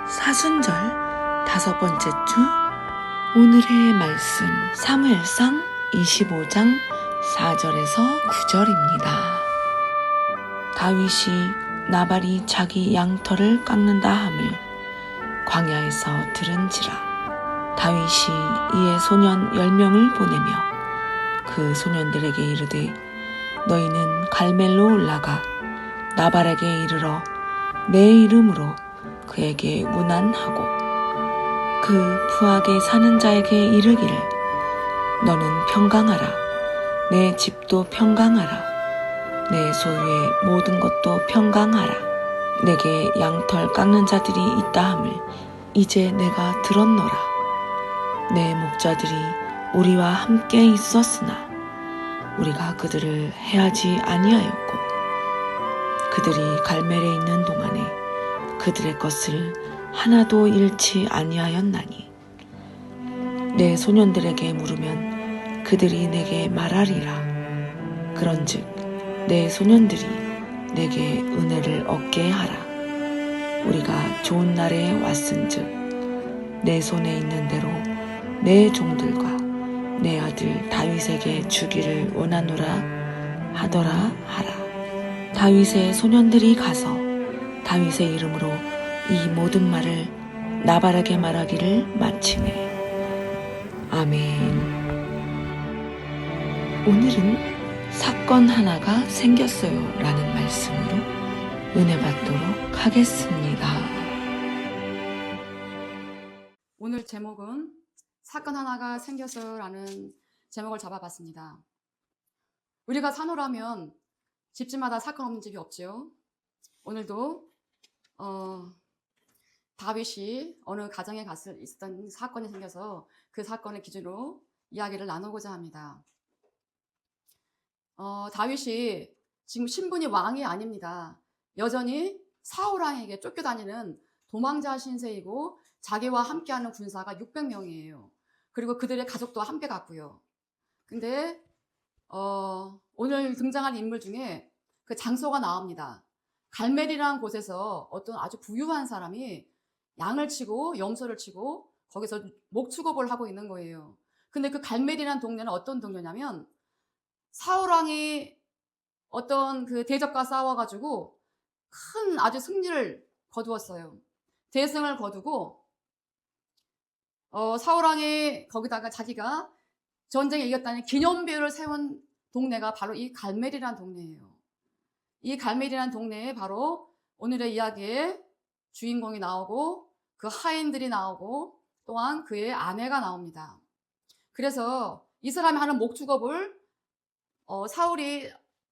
사순절 5번째 주 오늘의 말씀 사무엘상 25장 4절에서 9절입니다. 다윗이 나발이 자기 양털을 깎는다 함을 광야에서 들은지라. 다윗이 이에 소년 10명을 보내며 그 소년들에게 이르되 너희는 갈멜로 올라가 나발에게 이르러 내 이름으로 그에게 문안하고 그 부하게 사는 자에게 이르기를 너는 평강하라. 내 집도 평강하라. 내 소유의 모든 것도 평강하라. 내게 양털 깎는 자들이 있다 함을 이제 내가 들었노라. 내 목자들이 우리와 함께 있었으나 우리가 그들을 해하지 아니하였고 그들이 갈멜에 있는 동안에 그들의 것을 하나도 잃지 아니하였나니 내 소년들에게 물으면 그들이 내게 말하리라. 그런즉 내 소년들이 내게 은혜를 얻게 하라. 우리가 좋은 날에 왔은즉 내 손에 있는 대로 내 종들과 내 아들 다윗에게 주기를 원하노라 하더라 하라. 다윗의 소년들이 가서 다윗의 이름으로 이 모든 말을 나발에게 말하기를 마치네. 아멘. 오늘은 사건 하나가 생겼어요 라는 말씀으로 은혜 받도록 하겠습니다. 오늘 제목은 사건 하나가 생겼어요 라는 제목을 잡아봤습니다. 우리가 산호라면 집집마다 사건 없는 집이 없죠. 오늘도 다윗이 어느 가정에 있었던 사건이 생겨서 그 사건을 기준으로 이야기를 나누고자 합니다. 다윗이 지금 신분이 왕이 아닙니다. 여전히 사울왕에게 쫓겨다니는 도망자 신세이고 자기와 함께하는 군사가 600명이에요. 그리고 그들의 가족도 함께 갔고요. 근데 오늘 등장할 인물 중에 그 장소가 나옵니다. 갈멜이라는 곳에서 어떤 아주 부유한 사람이 양을 치고 염소를 치고 거기서 목축업을 하고 있는 거예요. 근데 그 갈멜이라는 동네는 어떤 동네냐면 사울왕이 어떤 그 대적과 싸워가지고 큰 아주 승리를 거두었어요. 대승을 거두고 사울왕이 거기다가 자기가 전쟁에 이겼다는 기념비를 세운 동네가 바로 이 갈멜이라는 동네예요. 이 갈멜이라는 동네에 바로 오늘의 이야기에 주인공이 나오고 그 하인들이 나오고 또한 그의 아내가 나옵니다. 그래서 이 사람이 하는 목축업을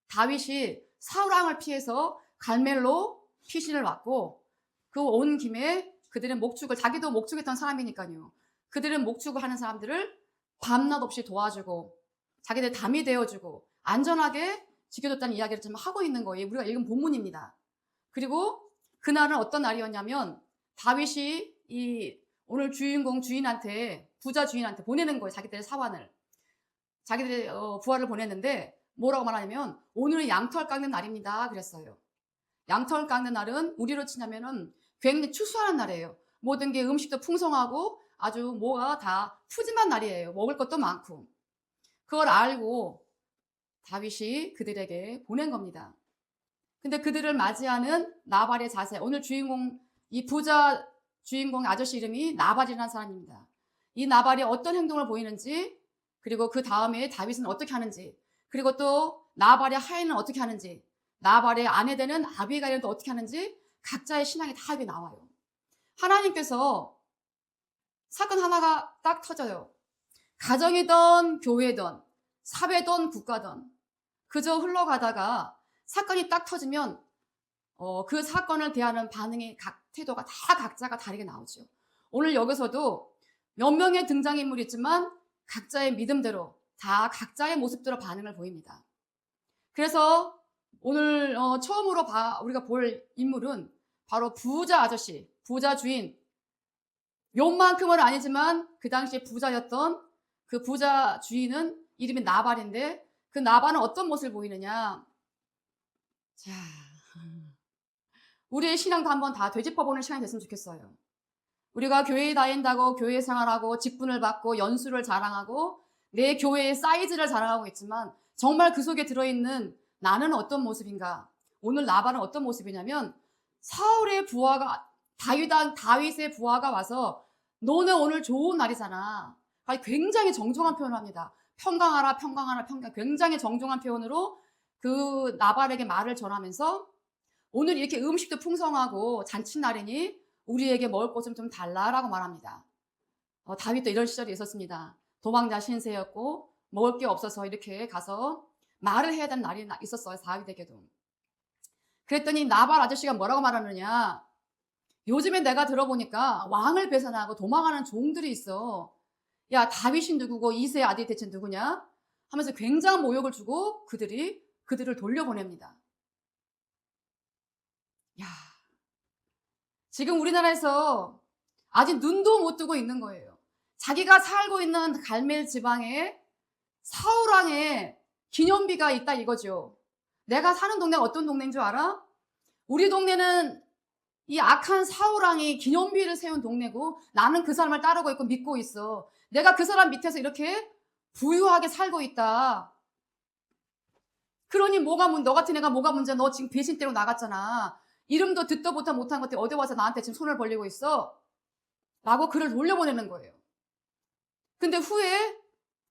다윗이 사울왕을 피해서 갈멜로 피신을 왔고 그 온 김에 그들은 자기도 목축했던 사람이니까요. 그들은 목축을 하는 사람들을 밤낮 없이 도와주고 자기들 담이 되어주고 안전하게 지켜줬다는 이야기를 지금 하고 있는 거예요. 우리가 읽은 본문입니다. 그리고 그날은 어떤 날이었냐면 다윗이 오늘 주인한테 부자 주인한테 보내는 거예요. 자기들의 사환을. 자기들의 부하를 보냈는데 뭐라고 말하냐면 오늘은 양털 깎는 날입니다. 그랬어요. 양털 깎는 날은 우리로 치냐면은 굉장히 추수하는 날이에요. 모든 게 음식도 풍성하고 아주 뭐가 다 푸짐한 날이에요. 먹을 것도 많고. 그걸 알고 다윗이 그들에게 보낸 겁니다. 근데 그들을 맞이하는 나발의 자세. 오늘 이 부자 주인공 아저씨 이름이 나발이라는 사람입니다. 이 나발이 어떤 행동을 보이는지, 그리고 그 다음에 다윗은 어떻게 하는지, 그리고 또 나발의 하인은 어떻게 하는지, 나발의 아내 되는 아비가일은 또 어떻게 하는지 각자의 신앙이 다 여기 나와요. 하나님께서 사건 하나가 딱 터져요. 가정이든 교회든 사회든 국가든 그저 흘러가다가 사건이 딱 터지면 그 사건을 대하는 반응의 태도가 다 각자가 다르게 나오죠. 오늘 여기서도 몇 명의 등장인물이 있지만 각자의 믿음대로 다 각자의 모습대로 반응을 보입니다. 그래서 오늘 처음으로 우리가 볼 인물은 바로 부자 아저씨, 부자 주인. 요만큼은 아니지만 그 당시에 부자였던 그 부자 주인은 이름이 나발인데 그 나발은 어떤 모습을 보이느냐. 자, 우리의 신앙도 한번 다 되짚어보는 시간이 됐으면 좋겠어요. 우리가 교회에 다닌다고 교회 생활하고 직분을 받고 연수를 자랑하고 내 교회의 사이즈를 자랑하고 있지만 정말 그 속에 들어있는 나는 어떤 모습인가? 오늘 나발은 어떤 모습이냐면 사울의 부하가 다윗의 부하가 와서 너는 오늘 좋은 날이잖아. 아니, 굉장히 정중한 표현을 합니다. 평강하라, 평강하라, 평강. 굉장히 정중한 표현으로 그 나발에게 말을 전하면서 오늘 이렇게 음식도 풍성하고 잔칫날이니 우리에게 먹을 것 좀 달라라고 말합니다. 다윗도 이런 시절이 있었습니다. 도망자 신세였고 먹을 게 없어서 이렇게 가서 말을 해야 되는 날이 있었어요. 다윗에게도. 그랬더니 나발 아저씨가 뭐라고 말하느냐. 요즘에 내가 들어보니까 왕을 배반하고 도망하는 종들이 있어. 야, 다윗이 누구고 이새의 아들이 대체 누구냐? 하면서 굉장한 모욕을 주고 그들을 돌려보냅니다. 야, 지금 우리나라에서 아직 눈도 못 뜨고 있는 거예요. 자기가 살고 있는 갈멜 지방에 사울왕의 기념비가 있다 이거죠. 내가 사는 동네가 어떤 동네인 줄 알아? 우리 동네는 이 악한 사울왕이 기념비를 세운 동네고 나는 그 사람을 따르고 있고 믿고 있어. 내가 그 사람 밑에서 이렇게 부유하게 살고 있다. 그러니 너 같은 애가 뭐가 문제야? 너 지금 배신대로 나갔잖아. 이름도 듣도 못한 것들 어디 와서 나한테 지금 손을 벌리고 있어? 라고 그를 돌려보내는 거예요. 근데 후에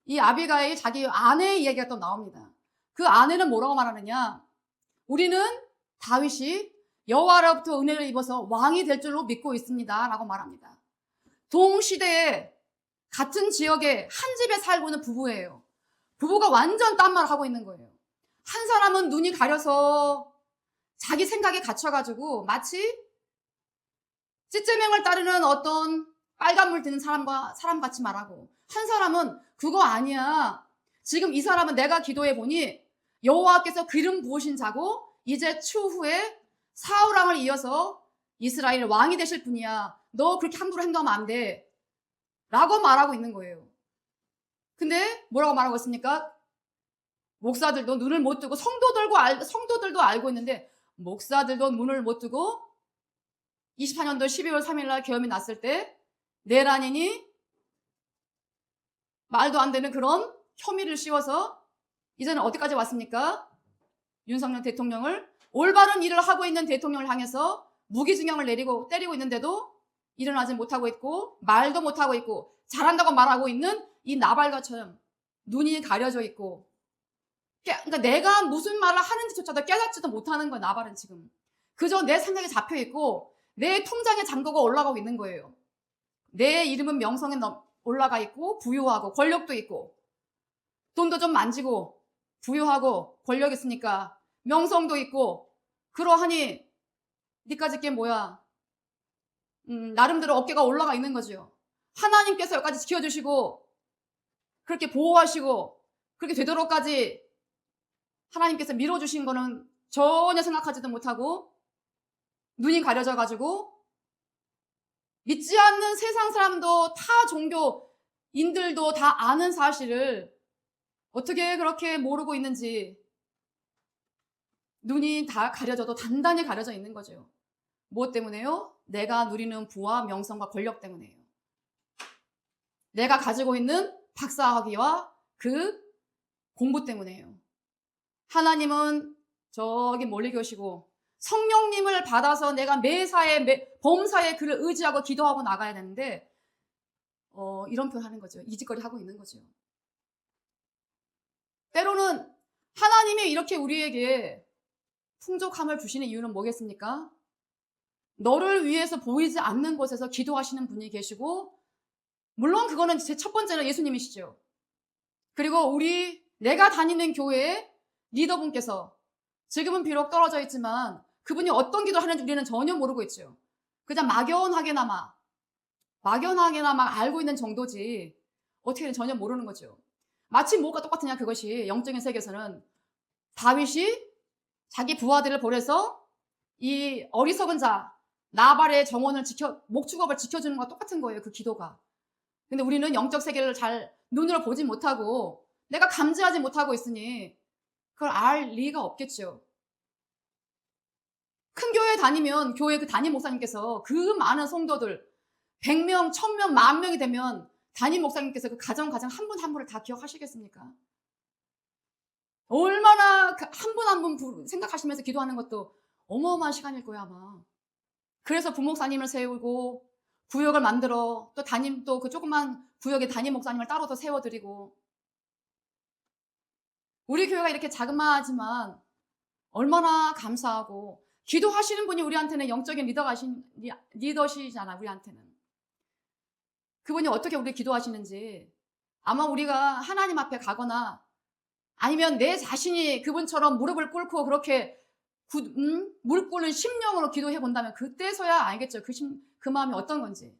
이 아비가일 자기 아내의 이야기가 또 나옵니다. 그 아내는 뭐라고 말하느냐? 우리는 다윗이 여호와로부터 은혜를 입어서 왕이 될 줄로 믿고 있습니다. 라고 말합니다. 동시대에 같은 지역에 한 집에 살고 있는 부부예요. 부부가 완전 딴 말을 하고 있는 거예요. 한 사람은 눈이 가려서 자기 생각에 갇혀가지고 마치 찌째명을 따르는 어떤 빨간물 드는 사람같이 말하고, 한 사람은 그거 아니야. 지금 이 사람은 내가 기도해 보니 여호와께서 기름 부으신 자고 이제 추후에 사울왕을 이어서 이스라엘 왕이 되실 분이야. 너 그렇게 함부로 행동하면 안 돼. 라고 말하고 있는 거예요. 근데 뭐라고 말하고 있습니까? 목사들도 눈을 못 뜨고 성도들도 알고 있는데 목사들도 눈을 못 뜨고 24년도 12월 3일 날 계엄이 났을 때 내란이니 말도 안 되는 그런 혐의를 씌워서 이제는 어디까지 왔습니까? 윤석열 대통령을 올바른 일을 하고 있는 대통령을 향해서 무기징역을 내리고 때리고 있는데도 일어나지 못하고 있고 말도 못하고 있고 잘한다고 말하고 있는 이 나발과처럼 눈이 가려져 있고, 그러니까 내가 무슨 말을 하는지조차도 깨닫지도 못하는 거예요. 나발은 지금 그저 내 생각에 잡혀 있고 내 통장에 잔고가 올라가고 있는 거예요. 내 이름은 명성에 올라가 있고 부유하고 권력도 있고 돈도 좀 만지고 부유하고 권력 있으니까 명성도 있고 그러하니 니까짓 게 뭐야. 나름대로 어깨가 올라가 있는 거죠. 하나님께서 여기까지 지켜주시고 그렇게 보호하시고 그렇게 되도록까지 하나님께서 밀어주신 거는 전혀 생각하지도 못하고 눈이 가려져가지고 믿지 않는 세상 사람도 타 종교인들도 다 아는 사실을 어떻게 그렇게 모르고 있는지 눈이 다 가려져도 단단히 가려져 있는 거죠. 무엇 때문에요? 내가 누리는 부와 명성과 권력 때문에요. 내가 가지고 있는 박사학위와 그 공부 때문에요. 하나님은 저기 멀리 계시고 성령님을 받아서 내가 매사에 범사에 그를 의지하고 기도하고 나가야 되는데 이런 표현 하는 거죠. 이짓거리 하고 있는 거죠. 때로는 하나님이 이렇게 우리에게 풍족함을 주시는 이유는 뭐겠습니까? 너를 위해서 보이지 않는 곳에서 기도하시는 분이 계시고, 물론 그거는 제 첫 번째는 예수님이시죠. 그리고 내가 다니는 교회의 리더분께서 지금은 비록 떨어져 있지만 그분이 어떤 기도 하는지 우리는 전혀 모르고 있죠. 그냥 막연하게나마 알고 있는 정도지 어떻게는 전혀 모르는 거죠. 마치 뭐가 똑같으냐, 그것이 영적인 세계에서는 다윗이 자기 부하들을 보내서 이 어리석은 자 나발의 정원을 목축업을 지켜주는 것과 똑같은 거예요, 그 기도가. 근데 우리는 영적 세계를 잘 눈으로 보지 못하고 내가 감지하지 못하고 있으니 그걸 알 리가 없겠죠. 큰 교회 다니면 교회 그 담임 목사님께서 그 많은 성도들 100명, 1000명, 10,000명이 되면 담임 목사님께서 그 가정 한 분 한 분을 다 기억하시겠습니까? 얼마나 한 분 한 분 생각하시면서 기도하는 것도 어마어마한 시간일 거야, 아마. 그래서 부목사님을 세우고 구역을 만들어 또 담임 또 그 조그만 구역에 담임 목사님을 따로 더 세워드리고, 우리 교회가 이렇게 자그마하지만 얼마나 감사하고, 기도하시는 분이 우리한테는 영적인 리더시잖아. 우리한테는 그분이 어떻게 우리 기도하시는지, 아마 우리가 하나님 앞에 가거나 아니면 내 자신이 그분처럼 무릎을 꿇고 그렇게 무릎 꿇는 심령으로 기도해 본다면 그때서야 알겠죠. 그 마음이 어떤 건지.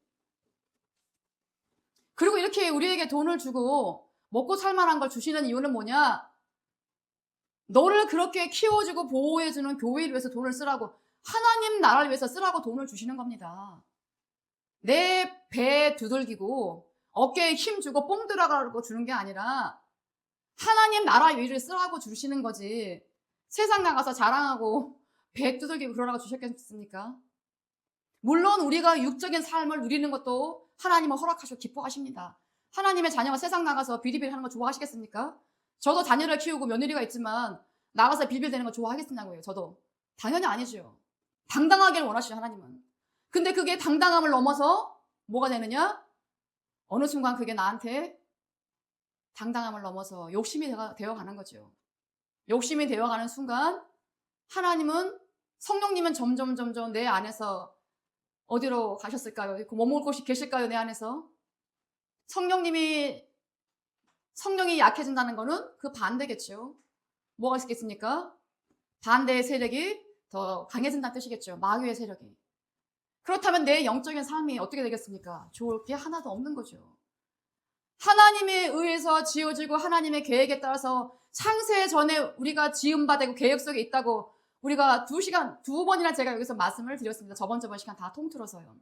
그리고 이렇게 우리에게 돈을 주고 먹고 살만한 걸 주시는 이유는 뭐냐? 너를 그렇게 키워주고 보호해주는 교회를 위해서 돈을 쓰라고, 하나님 나라를 위해서 쓰라고 돈을 주시는 겁니다. 내 배에 두들기고 어깨에 힘 주고 뽕 들어가라고 주는 게 아니라 하나님 나라 일을 쓰라고 주시는 거지. 세상 나가서 자랑하고 배 두들기고 그러라고 주셨겠습니까? 물론 우리가 육적인 삶을 누리는 것도 하나님은 허락하시고 기뻐하십니다. 하나님의 자녀가 세상 나가서 비리비리 하는 거 좋아하시겠습니까? 저도 자녀를 키우고 며느리가 있지만 나가서 빌빌대는 거 좋아하겠냐고요. 저도 당연히 아니죠. 당당하기를 원하시죠, 하나님은. 근데 그게 당당함을 넘어서 뭐가 되느냐? 어느 순간 그게 나한테 당당함을 넘어서 욕심이 되어가는 거죠. 욕심이 되어가는 순간 하나님은, 성령님은 점점 내 안에서 어디로 가셨을까요? 머물 곳이 계실까요? 내 안에서. 성령이 약해진다는 거는 그 반대겠죠. 뭐가 있겠습니까? 반대의 세력이 더 강해진다는 뜻이겠죠. 마귀의 세력이. 그렇다면 내 영적인 삶이 어떻게 되겠습니까? 좋을 게 하나도 없는 거죠. 하나님에 의해서 지어지고 하나님의 계획에 따라서 창세 전에 우리가 지음받고 계획 속에 있다고 우리가 두 번이나 제가 여기서 말씀을 드렸습니다. 저번 시간 다 통틀어서요.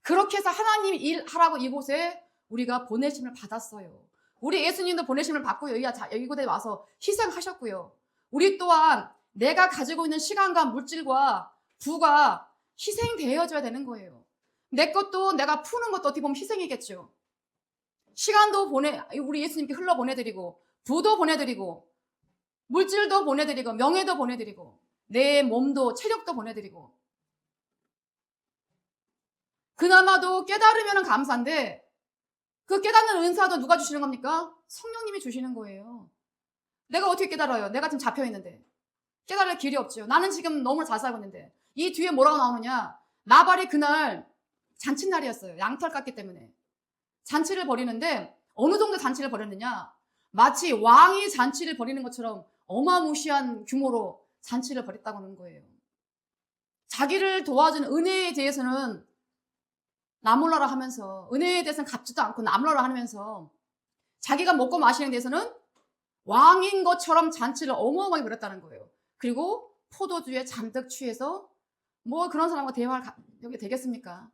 그렇게 해서 하나님이 일하라고 이곳에 우리가 보내심을 받았어요. 우리 예수님도 보내심을 받고 이곳에 와서 희생하셨고요. 우리 또한 내가 가지고 있는 시간과 물질과 부가 희생되어져야 되는 거예요. 내 것도 내가 푸는 것도 어떻게 보면 희생이겠죠. 시간도 우리 예수님께 흘러보내드리고, 부도 보내드리고, 물질도 보내드리고, 명예도 보내드리고, 내 몸도 체력도 보내드리고. 그나마도 깨달으면 감사한데 그 깨닫는 은사도 누가 주시는 겁니까? 성령님이 주시는 거예요. 내가 어떻게 깨달아요? 내가 지금 잡혀있는데. 깨달을 길이 없죠. 나는 지금 너무 잘 살고 있는데. 이 뒤에 뭐라고 나오느냐? 나발이 그날 잔칫날이었어요. 양털 깎기 때문에. 잔치를 벌이는데 어느 정도 잔치를 벌였느냐? 마치 왕이 잔치를 벌이는 것처럼 어마무시한 규모로 잔치를 벌였다고 하는 거예요. 자기를 도와준 은혜에 대해서는 나몰라라 하면서, 은혜에 대해서는 갚지도 않고 나몰라라 하면서 자기가 먹고 마시는 데서는 왕인 것처럼 잔치를 어마어마하게 벌였다는 거예요. 그리고 포도주에 잔뜩 취해서 뭐 그런 사람과 대화를 여기 되겠습니까?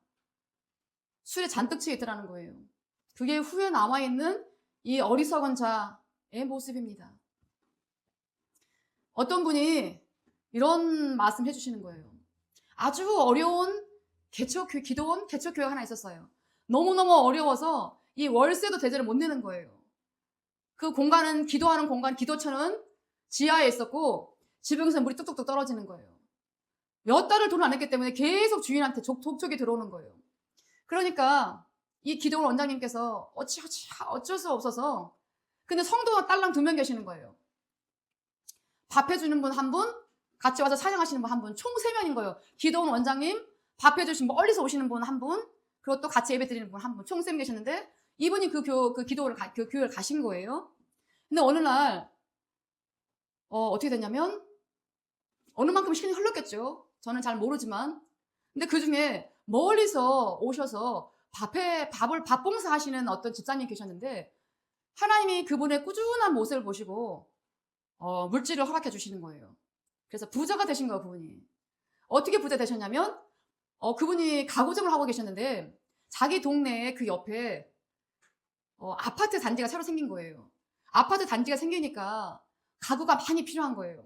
술에 잔뜩 취해 있더라는 거예요. 그게 후에 남아있는 이 어리석은 자의 모습입니다. 어떤 분이 이런 말씀 해주시는 거예요. 아주 어려운 기도원 개척교회가 하나 있었어요. 너무너무 어려워서 이 월세도 제대로 못 내는 거예요. 그 공간은, 기도하는 공간, 기도처는 지하에 있었고 지붕에서 물이 뚝뚝뚝 떨어지는 거예요. 몇 달을 돈을 안 냈기 때문에 계속 주인한테 독촉이 들어오는 거예요. 그러니까 이 기도원 원장님께서 어쩔 수 없어서, 근데 성도가 딸랑 2명 계시는 거예요. 밥 해주는 분 1분, 같이 와서 사냥하시는 분 1분, 총 3명인 거예요. 기도원 원장님, 밥 해주신 분, 멀리서 오시는 분 1분, 그리고 또 같이 예배 드리는 분 1분, 총 3명 계셨는데 이분이 그 교회를 가신 거예요. 근데 어느 날 어떻게 됐냐면, 어느 만큼 시간이 흘렀겠죠. 저는 잘 모르지만. 근데 그 중에 멀리서 오셔서 밥 봉사 하시는 어떤 집사님 계셨는데, 하나님이 그분의 꾸준한 모습을 보시고 물질을 허락해 주시는 거예요. 그래서 부자가 되신 거예요, 그분이. 어떻게 부자 되셨냐면, 그분이 가구점을 하고 계셨는데 자기 동네에 그 옆에 아파트 단지가 새로 생긴 거예요. 아파트 단지가 생기니까 가구가 많이 필요한 거예요.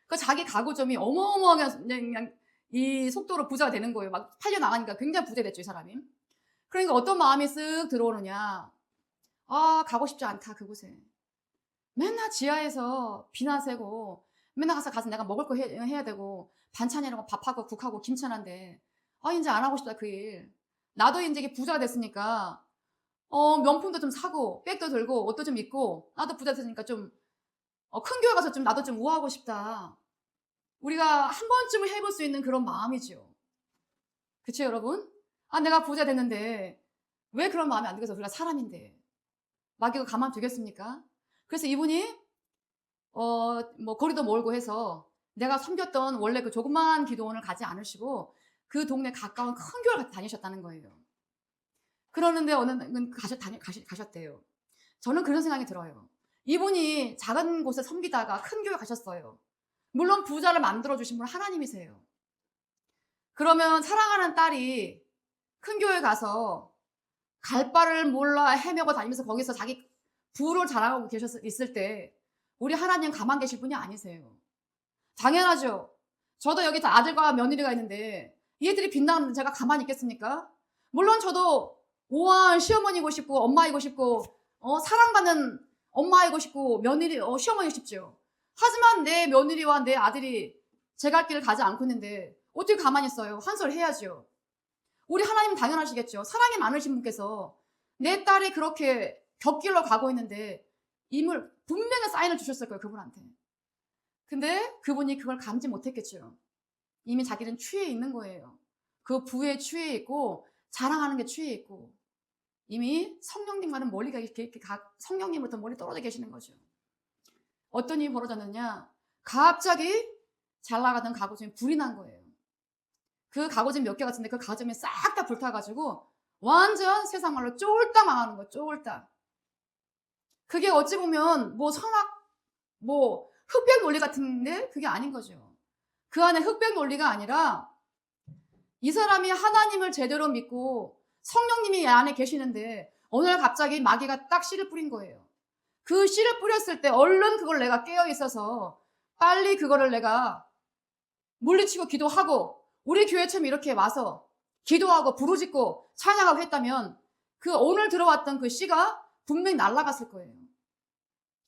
그 자기 가구점이 어마어마하게 그냥 이 속도로 부자가 되는 거예요. 막 팔려 나가니까 굉장히 부자 됐죠, 이 사람이. 그러니까 어떤 마음이 쓱 들어오느냐. 아, 가고 싶지 않다, 그곳에. 맨날 지하에서 비나 새고, 맨날 가서 내가 먹을 거 해야 되고, 반찬이라고 밥하고 국하고 김치 하나인데, 아, 이제 안 하고 싶다, 그 일. 나도 이제 이게 부자가 됐으니까, 명품도 좀 사고, 백도 들고, 옷도 좀 입고, 나도 부자 됐으니까 좀, 큰 교회 가서 좀 나도 좀 우아하고 싶다. 우리가 한 번쯤은 해볼 수 있는 그런 마음이죠. 그쵸, 여러분? 아, 내가 부자 됐는데, 왜 그런 마음이 안 들겠어? 우리가 사람인데. 마귀가 가만 두겠습니까? 그래서 이분이, 거리도 멀고 해서 내가 섬겼던 원래 그 조그만 기도원을 가지 않으시고 그 동네 가까운 큰 교회를 다니셨다는 거예요. 그러는데 어느 날 가셨대요. 저는 그런 생각이 들어요. 이분이 작은 곳에 섬기다가 큰 교회 가셨어요. 물론 부자를 만들어주신 분은 하나님이세요. 그러면 사랑하는 딸이 큰 교회 가서 갈 바를 몰라 헤매고 다니면서 거기서 자기 부를 자랑하고 있을 때 우리 하나님 가만 계실 분이 아니세요. 당연하죠. 저도 여기 다 아들과 며느리가 있는데 얘들이 빛나는데 제가 가만히 있겠습니까? 물론 저도 우아한 시어머니고 싶고 엄마이고 싶고 사랑받는 엄마이고 싶고 며느리 시어머니고 싶죠. 하지만 내 며느리와 내 아들이 제 갈 길을 가지 않고 있는데 어떻게 가만히 있어요? 한 소리 해야죠. 우리 하나님 당연하시겠죠. 사랑이 많으신 분께서 내 딸이 그렇게 곁길로 가고 있는데 분명히 사인을 주셨을 거예요, 그분한테. 근데 그분이 그걸 감지 못했겠죠. 이미 자기는 취해 있는 거예요. 그 부에 취해 있고 자랑하는 게 취해 있고 이미 성령님과는 성령님부터 멀리 떨어져 계시는 거죠. 어떤 일이 벌어졌느냐? 갑자기 잘 나가던 가구점이 불이 난 거예요. 그 가구점 몇 개 같은데 그 가구점이 싹 다 불타가지고 완전 세상 말로 쫄딱 망하는 거예요. 쫄딱. 그게 어찌 보면 흑백 논리 같은데 그게 아닌 거죠. 그 안에 흑백 논리가 아니라 이 사람이 하나님을 제대로 믿고 성령님이 안에 계시는데 어느 날 갑자기 마귀가 딱 씨를 뿌린 거예요. 그 씨를 뿌렸을 때 얼른 그걸 내가 깨어 있어서 빨리 그거를 내가 물리치고 기도하고 우리 교회처럼 이렇게 와서 기도하고 부르짖고 찬양하고 했다면 그 오늘 들어왔던 그 씨가 분명히 날아갔을 거예요.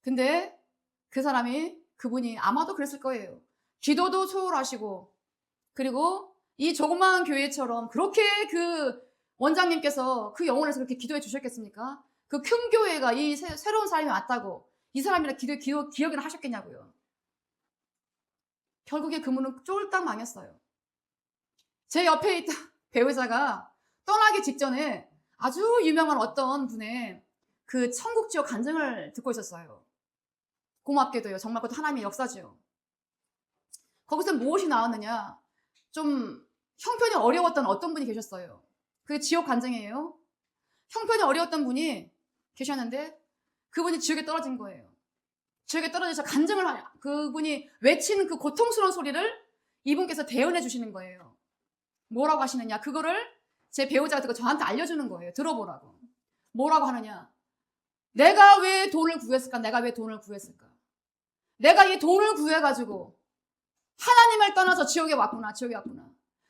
근데 그분이 아마도 그랬을 거예요. 기도도 소홀하시고 그리고 이 조그마한 교회처럼 그렇게 그 원장님께서 그 영혼에서 그렇게 기도해 주셨겠습니까? 그 큰 교회가 이 새로운 사람이 왔다고 이 사람이랑 기억이나 하셨겠냐고요. 결국에 그분은 쫄딱 망했어요. 제 옆에 있던 배우자가 떠나기 직전에 아주 유명한 어떤 분의 그 천국지옥 간증을 듣고 있었어요. 고맙게도요. 정말 그것도 하나님의 역사죠. 거기서 무엇이 나왔느냐? 좀 형편이 어려웠던 어떤 분이 계셨어요. 그게 지옥 간증이에요. 형편이 어려웠던 분이 계셨는데 그분이 지옥에 떨어진 거예요. 지옥에 떨어져서 그분이 외치는 그 고통스러운 소리를 이분께서 대연해 주시는 거예요. 뭐라고 하시느냐? 그거를 제 배우자가 듣고 저한테 알려주는 거예요. 들어보라고. 뭐라고 하느냐? 내가 왜 돈을 구했을까? 내가 왜 돈을 구했을까? 내가 이 돈을 구해가지고 하나님을 떠나서 지옥에 왔구나.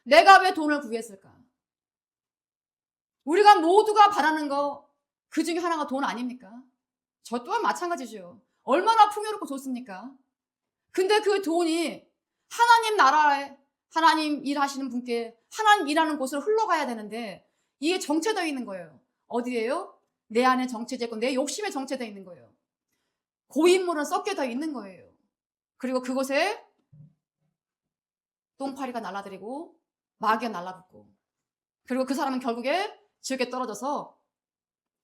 내가 왜 돈을 구했을까? 우리가 모두가 바라는 거 그 중에 하나가 돈 아닙니까? 저 또한 마찬가지죠. 얼마나 풍요롭고 좋습니까? 근데 그 돈이 하나님 나라에 하나님 일하시는 분께 하나님 일하는 곳으로 흘러가야 되는데 이게 정체되어 있는 거예요. 어디예요? 내 안에 정체되어 있고 내 욕심에 정체되어 있는 거예요. 고인물은 섞여져 있는 거예요. 그리고 그곳에 똥파리가 날아들이고 마귀가 날아붙고 그리고 그 사람은 결국에 지옥에 떨어져서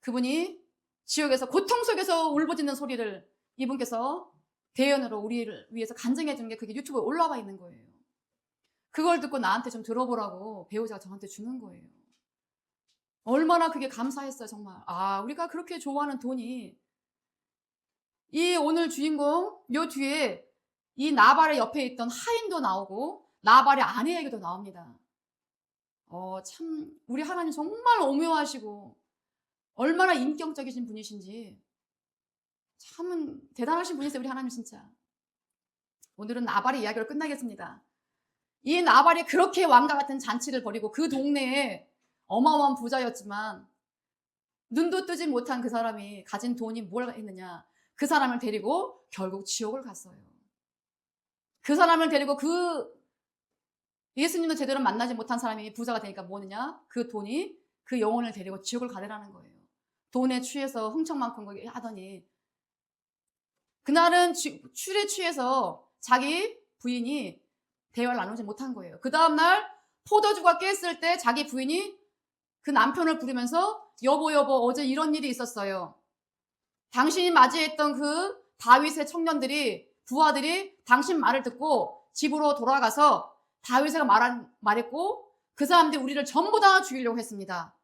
그분이 지옥에서 고통 속에서 울부짖는 소리를 이분께서 대연으로 우리를 위해서 간증해 준 게 그게 유튜브에 올라와 있는 거예요. 그걸 듣고 나한테 좀 들어보라고 배우자가 저한테 주는 거예요. 얼마나 그게 감사했어요, 정말. 아, 우리가 그렇게 좋아하는 돈이 이 오늘 주인공 요 뒤에 이 나발의 옆에 있던 하인도 나오고 나발의 아내 얘기도 나옵니다. 참 우리 하나님 정말 오묘하시고 얼마나 인격적이신 분이신지 참 대단하신 분이세요, 우리 하나님 진짜. 오늘은 나발의 이야기로 끝나겠습니다. 이 나발이 그렇게 왕과 같은 잔치를 벌이고 그 동네에 어마어마한 부자였지만 눈도 뜨지 못한 그 사람이 가진 돈이 뭘 했느냐. 그 사람을 데리고 결국 지옥을 갔어요. 그 사람을 데리고 예수님도 제대로 만나지 못한 사람이 부자가 되니까 뭐느냐? 그 돈이 그 영혼을 데리고 지옥을 가더라는 거예요. 돈에 취해서 흥청망청 하더니 그날은 술에 취해서 자기 부인이 대화를 나누지 못한 거예요. 그 다음날 포도주가 깼을 때 자기 부인이 그 남편을 부르면서 여보 어제 이런 일이 있었어요. 당신이 맞이했던 그 다윗의 청년들이 부하들이 당신 말을 듣고 집으로 돌아가서 다윗이 말했고 그 사람들이 우리를 전부 다 죽이려고 했습니다.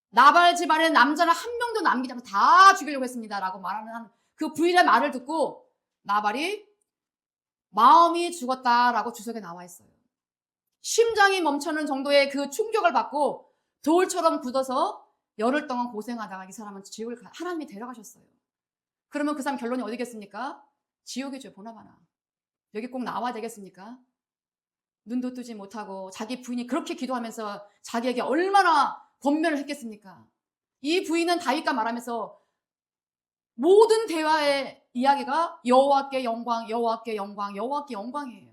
나발 집안에 남자를 한 명도 남기지 않고 다 죽이려고 했습니다. 라고 말하는 그 부인의 말을 듣고 나발이 마음이 죽었다라고 주석에 나와 있어요. 심장이 멈추는 정도의 그 충격을 받고 돌처럼 굳어서 열흘 동안 고생하다가 이 사람은 지옥을 하나님이 데려가셨어요. 그러면 그 사람 결론이 어디겠습니까? 지옥이죠. 보나마나. 여기 꼭 나와야 되겠습니까? 눈도 뜨지 못하고 자기 부인이 그렇게 기도하면서 자기에게 얼마나 권면을 했겠습니까? 이 부인은 다윗과 말하면서 모든 대화의 이야기가 여호와께 영광, 여호와께 영광, 여호와께 영광이에요.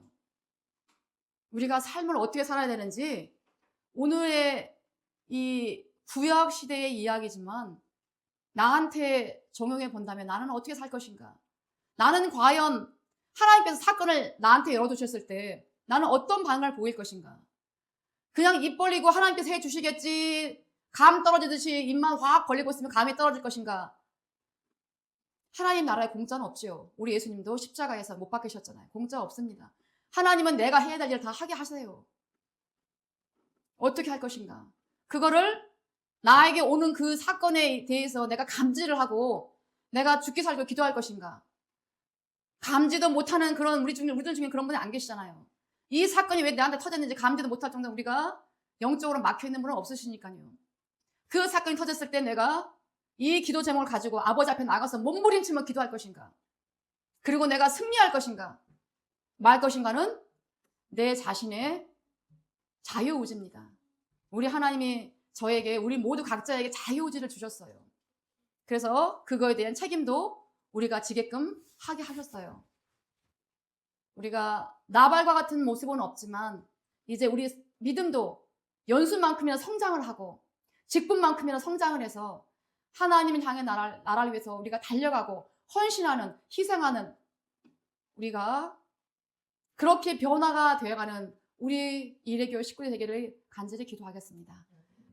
우리가 삶을 어떻게 살아야 되는지 오늘의 이 구약 시대의 이야기지만 나한테 적용해 본다면 나는 어떻게 살 것인가? 나는 과연 하나님께서 사건을 나한테 열어두셨을 때 나는 어떤 반응을 보일 것인가? 그냥 입 벌리고 하나님께서 해주시겠지, 감 떨어지듯이 입만 확 벌리고 있으면 감이 떨어질 것인가? 하나님 나라에 공짜는 없지요. 우리 예수님도 십자가에서 못 박히셨잖아요. 공짜 없습니다. 하나님은 내가 해야 될 일을 다 하게 하세요. 어떻게 할 것인가? 그거를 나에게 오는 그 사건에 대해서 내가 감지를 하고 내가 죽기 살고 기도할 것인가? 감지도 못하는 그런 우리들 중에 그런 분이 안 계시잖아요. 이 사건이 왜 나한테 터졌는지 감지도 못할 정도로 우리가 영적으로 막혀있는 분은 없으시니까요. 그 사건이 터졌을 때 내가 이 기도 제목을 가지고 아버지 앞에 나가서 몸부림치며 기도할 것인가? 그리고 내가 승리할 것인가? 말 것인가는 내 자신의 자유의지입니다. 우리 하나님이 저에게 우리 모두 각자에게 자유의지를 주셨어요. 그래서 그거에 대한 책임도 우리가 지게끔 하게 하셨어요. 우리가 나발과 같은 모습은 없지만 이제 우리 믿음도 연수만큼이나 성장을 하고 직분만큼이나 성장을 해서 하나님을 향해 나라를 위해서 우리가 달려가고 헌신하는, 희생하는 우리가 그렇게 변화가 되어가는 우리 이레교회 식구들 되기를 간절히 기도하겠습니다.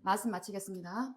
말씀 마치겠습니다.